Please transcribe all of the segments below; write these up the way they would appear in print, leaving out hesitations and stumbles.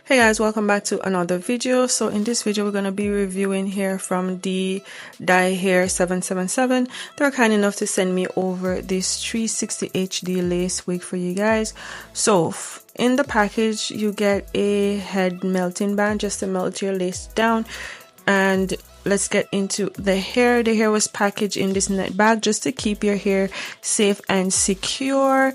Hey guys, welcome back to another video. So in this video we're going to be reviewing hair from the DyHair777. They were kind enough to send me over this 360 HD lace wig for you guys. So in the package you get a head melting band just to melt your lace down, and let's get into the hair. The hair was packaged in this net bag just to keep your hair safe and secure.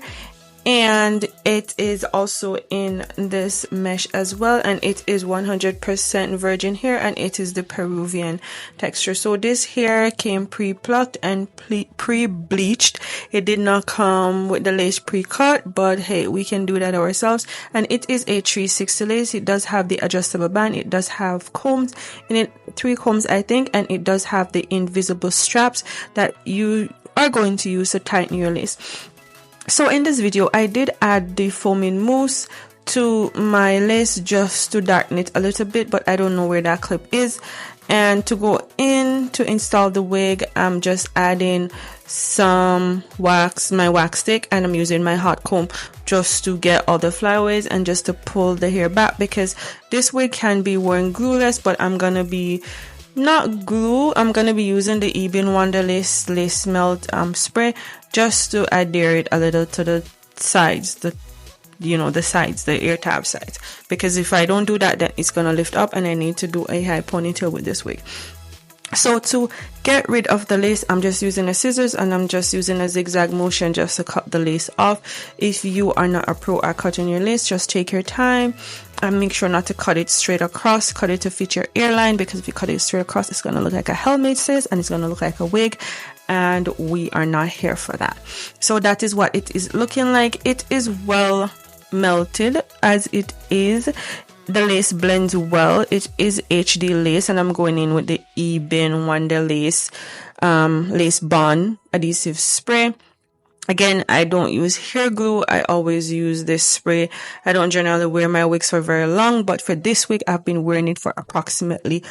And it is also in this mesh as well, and it is 100% virgin hair, and it is the Peruvian texture. So this hair came pre-plucked and pre-bleached. It did not come with the lace pre-cut, but hey, we can do that ourselves. And it is a 360 lace. It does have the adjustable band, it does have combs in it, 3 combs I think, and it does have the invisible straps that you are going to use to tighten your lace. So in this video I did add the foaming mousse to my lace just to darken it a little bit, but I don't know where that clip is. And to go in to install the wig, I'm just adding some wax, my wax stick, and I'm using my hot comb just to get all the flyaways and just to pull the hair back, because this wig can be worn glueless, but I'm gonna be not glue, I'm gonna be using the Ebin Wonder lace melt spray just to adhere it a little to the sides, the ear tab sides, because if I don't do that then it's gonna lift up and I need to do a high ponytail with this wig. So to get rid of the lace, I'm just using a scissors and I'm just using a zigzag motion just to cut the lace off. If you are not a pro at cutting your lace, just take your time and make sure not to cut it straight across. Cut it to fit your hairline, because if you cut it straight across, it's going to look like a helmet sis, and it's going to look like a wig, and we are not here for that. So that is what it is looking like. It is well melted as it is. The lace blends well. It is HD lace, and I'm going in with the Ebin Wonder lace bond adhesive spray. Again, I don't use hair glue. I always use this spray. I don't generally wear my wigs for very long, but for this wig I've been wearing it for approximately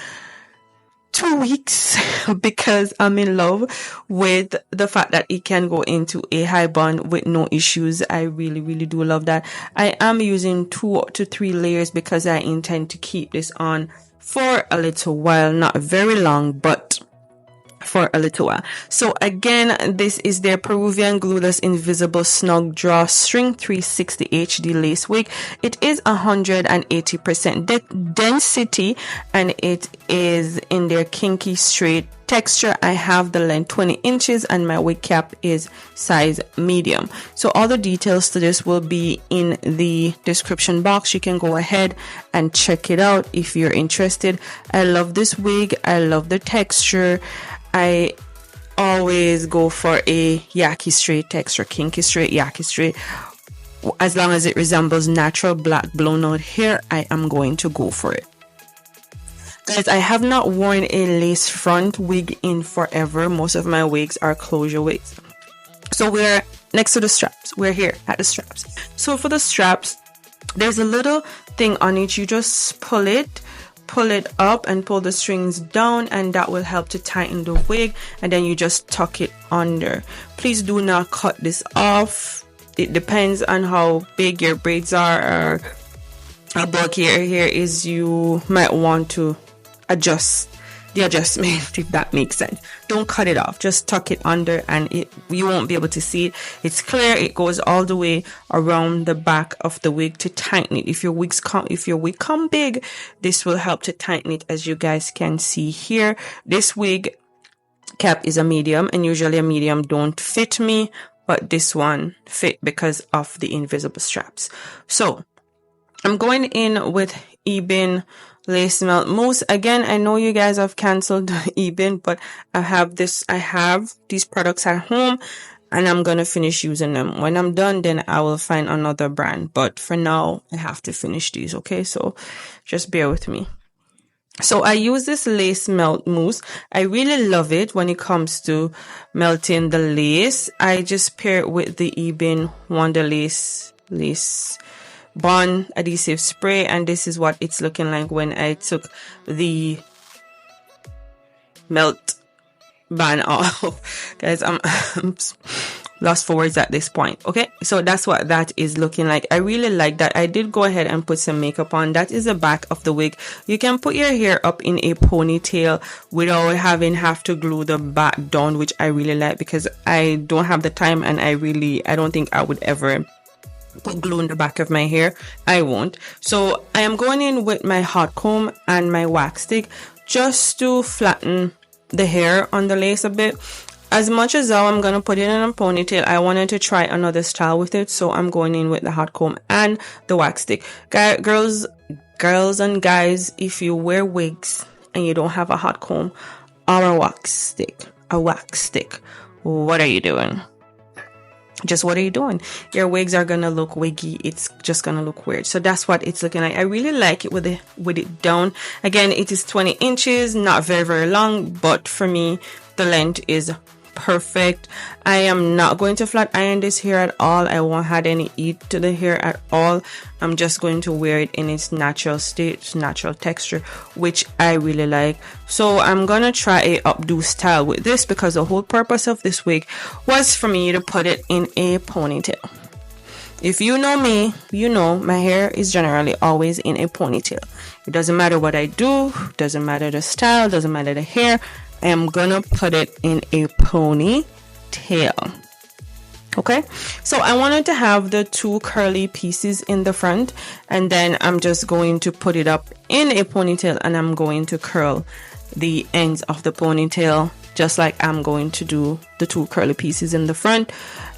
2 weeks because I'm in love with the fact that it can go into a high bun with no issues. I really do love that. I am using 2 to 3 layers because I intend to keep this on for a little while, not very long, but for a little while. So again, this is their Peruvian Glueless Invisible Snug Drawstring 360 HD lace wig. It is 180% density, and it is in their Kinky straight texture. I have the length 20 inches and my wig cap is size medium. So all the details to this will be in the description box. You can go ahead and check it out if you're interested. I love this wig. I love the texture. I always go for a yaki straight texture, kinky straight, yaki straight. As long as it resembles natural black blown out hair, I am going to go for it. Guys, I have not worn a lace front wig in forever. Most of my wigs are closure wigs. So we're next to the straps. We're here at the straps. So for the straps, there's a little thing on it. You just pull it up and pull the strings down, and that will help to tighten the wig, and then you just tuck it under. Please do not cut this off. It depends on how big your braids are or how bulky your hair is. You might want to adjust the adjustment, if that makes sense. Don't cut it off, just tuck it under, and you won't be able to see it. It's clear. It goes all the way around the back of the wig to tighten it. If your wig come big, this will help to tighten it, as you guys can see here. This wig cap is a medium, and usually a medium don't fit me, but this one fit because of the invisible straps. So I'm going in with Ebin lace melt mousse. Again, I know you guys have canceled Ebin, but I have these products at home, and I'm gonna finish using them. When I'm done, then I will find another brand, but for now I have to finish these. Okay, so just bear with me. So I use this lace melt mousse. I really love it when it comes to melting the lace. I just pair it with the Ebin Wonder lace bond adhesive spray, and this is what it's looking like when I took the melt band off. Guys, I'm lost for words at this point. Okay, so that's what that is looking like. I really like that. I did go ahead and put some makeup on. That is the back of the wig. You can put your hair up in a ponytail without have to glue the back down, which I really like, because I don't have the time, and I don't think I would ever put glue in the back of my hair. I won't. So I am going in with my hot comb and my wax stick just to flatten the hair on the lace a bit. As much as how I'm gonna put it in a ponytail, I wanted to try another style with it, so I'm going in with the hot comb and the wax stick. Girls and guys, if you wear wigs and you don't have a hot comb or a wax stick, what are you doing? Just what are you doing? Your wigs are gonna look wiggy. It's just gonna look weird. So that's what it's looking like. I really like it with it down. Again, it is 20 inches, not very long, but for me the length is perfect. I am not going to flat iron this hair at all. I won't add any heat to the hair at all. I'm just going to wear it in its natural state, its natural texture, which I really like. So I'm gonna try a updo style with this, because the whole purpose of this wig was for me to put it in a ponytail. If you know me, you know my hair is generally always in a ponytail. It doesn't matter what I do, doesn't matter the style, doesn't matter the hair, I am gonna put it in a ponytail. Okay, so I wanted to have the two curly pieces in the front, and then I'm just going to put it up in a ponytail, and I'm going to curl the ends of the ponytail just like I'm going to do the two curly pieces in the front.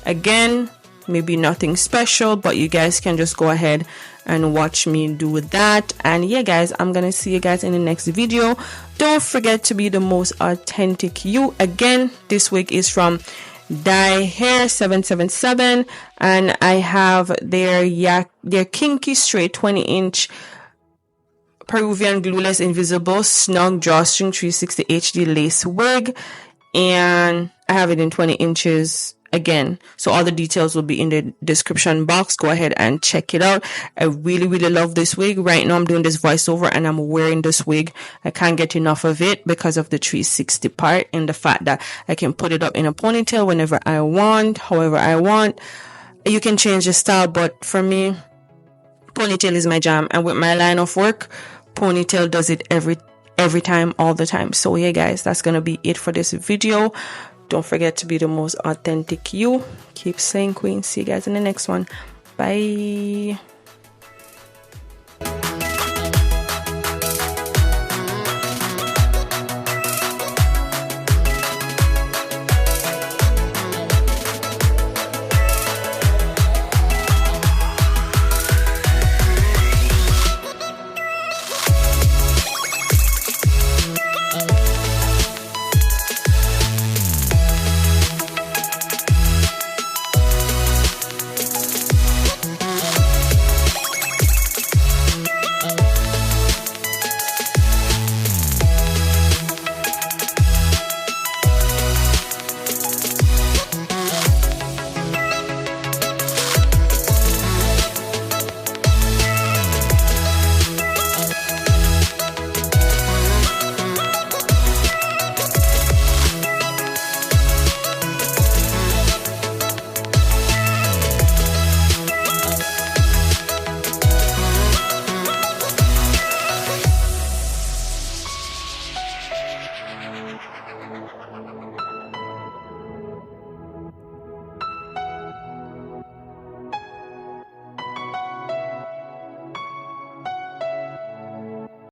Again, maybe nothing special, but you guys can just go ahead and watch me do that. And yeah guys, I'm gonna see you guys in the next video. Don't forget to be the most authentic you. Again, this wig is from DyHair777, and I have their Kinky straight 20-inch Peruvian Glueless Invisible Snug Drawstring 360 HD lace wig, and I have it in 20 inches again. So all the details will be in the description box. Go ahead and check it out. I really love this wig. Right now I'm doing this voiceover and I'm wearing this wig. I can't get enough of it because of the 360 part, and the fact that I can put it up in a ponytail whenever I want, however I want. You can change the style, but for me, ponytail is my jam, and with my line of work, ponytail does it every time, all the time. So yeah guys, that's gonna be it for this video. Don't forget to be the most authentic you. Keep saying queen. See you guys in the next one. Bye.